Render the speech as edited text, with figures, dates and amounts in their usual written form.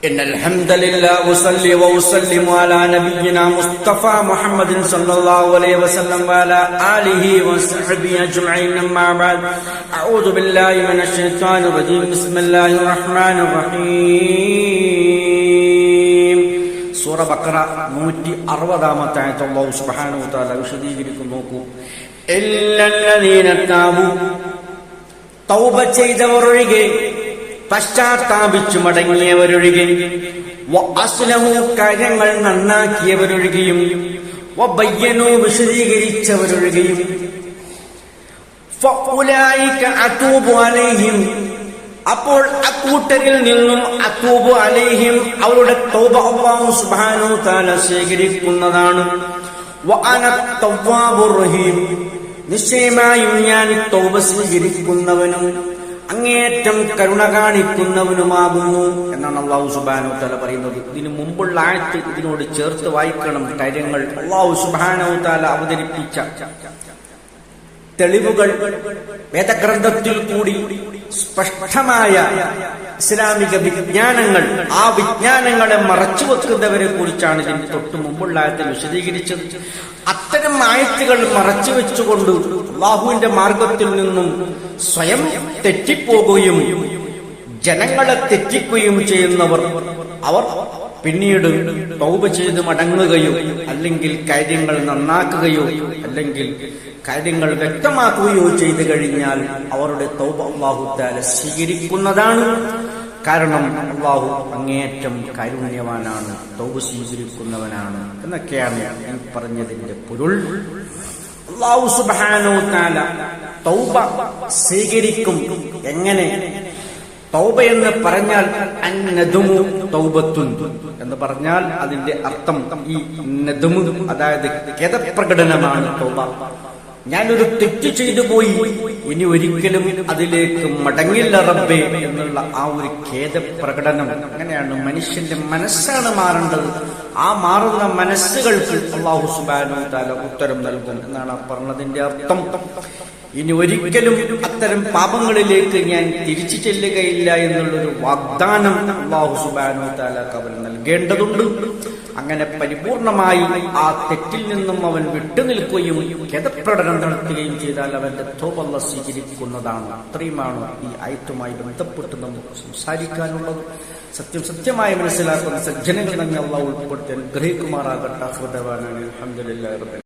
إن الحمد لله أصلي وأسلم على نبينا مصطفى محمد صلى الله عليه وسلم وعلى آله وصحبه أجمعين أما بعد أعوذ بالله من الشيطان الرجيم بسم الله الرحمن الرحيم സൂറ ബഖറ 160 ആയത്ത് അല്ലാഹു സുബ്ഹാനഹു വ തആല വിശദീകരിക്കുന്നു. നോക്കൂ, ഇല്ലല്ലദീന താബു, തൗബ ചെയ്തവരൊഴികെ, പശ്ചാത്താപിച്ചു മടങ്ങിയവരൊഴികെ, വഅസ്ലഹു, കാര്യങ്ങൾ നന്നാക്കിയവരൊഴികെയും, വബയ്യനു, വിശദീകരിച്ചവരൊഴികെയും, ഫഉലൈക അതൂബു അലൈഹിം, അപ്പോൾ അക്കൂട്ടരിൽ നിന്നും അതൂബു അലൈഹിം, അവരുടെ തൗബ അല്ലാഹു സുബ്ഹാനഹു വ തആല സ്വീകരിക്കുന്നതാണ്. വഅന തവ്വാബുർ റഹീം, നിശ്ചയമായും ഞാൻ തൗബ സ്വീകരിക്കുന്നവനും അങ്ങേയറ്റം കരുണ കാണിക്കുന്നവനുമാകുന്നു എന്നാണ് അല്ലാഹു സുബ്ഹാനഹു വ തആല പറയുന്നത്. ഇതിനു മുമ്പുള്ള ആയത്ത് ഇതിനോട് ചേർത്ത് വായിക്കണം. കാര്യങ്ങൾ അല്ലാഹു സുബ്ഹാനഹു വ തആല അവതരിപ്പിച്ച തെളിവുകൾ വേദഗ്രന്ഥത്തിൽ കൂടി സ്പഷ്ടമായ ഇസ്ലാമിക വിജ്ഞാനങ്ങൾ, ആ വിജ്ഞാനങ്ങളെ മറച്ചുവെക്കുന്നവരെ കുറിച്ചാണ് ഇതിന് തൊട്ട് മുമ്പുള്ള ആയത്തിൽ വിശദീകരിച്ചത്. അത്തരം ആയത്തുകൾ മറച്ചുവെച്ചുകൊണ്ട് അല്ലാഹുവിന്റെ മാർഗത്തിൽ നിന്നും സ്വയം തെറ്റിപ്പോകുകയും ജനങ്ങളെ തെറ്റിക്കുകയും ചെയ്യുന്നവർ, അവർ പിന്നീട് തൗബ ചെയ്ത് മടങ്ങുകയോ അല്ലെങ്കിൽ കാര്യങ്ങൾ നന്നാക്കുകയോ അല്ലെങ്കിൽ കാര്യങ്ങൾ വ്യക്തമാക്കുകയോ ചെയ്തു കഴിഞ്ഞാൽ അവരുടെ തൗബ അല്ലാഹു തആല സ്വീകരിക്കുന്നതാണ്. കാരണം അല്ലാഹു അങ്ങേയറ്റം കാരുണ്യവാനാണ്, തൗബ സ്വീകരിക്കുന്നവനാണ് എന്നൊക്കെയാണ് ഈ പറഞ്ഞതിന്റെ പൊരുൾ. അല്ലാഹു സുബ്ഹാനഹു വ തആല തൗബ സ്വീകരിക്കും. എങ്ങനെ? തൗബ എന്ന് പറഞ്ഞാൽ അന്നദുമു തൗബത്തുൻ എന്ന് പറഞ്ഞാൽ അതിന്റെ അർത്ഥം ഈ നദമു, അതായത് ഖേദപ്രകടനമാണ് തൗബ. ഞാനൊരു തെറ്റ് ചെയ്തു പോയി, ഇനി ഒരിക്കലും അതിലേക്ക് മടങ്ങില്ല റബ്ബേ എന്നുള്ള ആ ഒരു ഖേദപ്രകടനം. അങ്ങനെയാണ് മനുഷ്യന്റെ മനസ്സാണ് മാറേണ്ടത്. ആ മാറുന്ന മനസ്സുകൾക്ക് അല്ലാഹു സുബ്ഹാനഹു വ തആല ഉത്തരം നൽകും എന്നാണ് പറഞ്ഞതിന്റെ അർത്ഥം. ഇനി ഒരിക്കലും അത്തരം പാപങ്ങളിലേക്ക് ഞാൻ തിരിച്ചു ചെല്ലുകയില്ല എന്നുള്ളൊരു വാഗ്ദാനം അല്ലാഹു സുബ്ഹാനഹു വ തആലക്ക് അവൻ നൽകേണ്ടതുണ്ട്. അങ്ങനെ പരിപൂർണമായി ആ തെറ്റിൽ നിന്നും അവൻ വിട്ടുനിൽക്കുകയും ഖേദപ്രകടനം നടത്തുകയും ചെയ്താൽ അവന്റെ തൗബ അല്ലാഹു സ്വീകരിക്കുന്നതാണ്. അത്രയുമാണ് ഈ ആയത്തുമായി ബന്ധപ്പെട്ട് നമുക്ക് സംസാരിക്കാനുള്ളത്. സത്യമായി മനസ്സിലാക്കുന്ന സജ്ജനങ്ങൾ തന്നെ അല്ലാഹു ഉൾപ്പെടുത്തി അനുഗ്രഹിക്കുമാറാകട്ടെ. അൽഹംദുലില്ലാഹി റബ്ബിൽ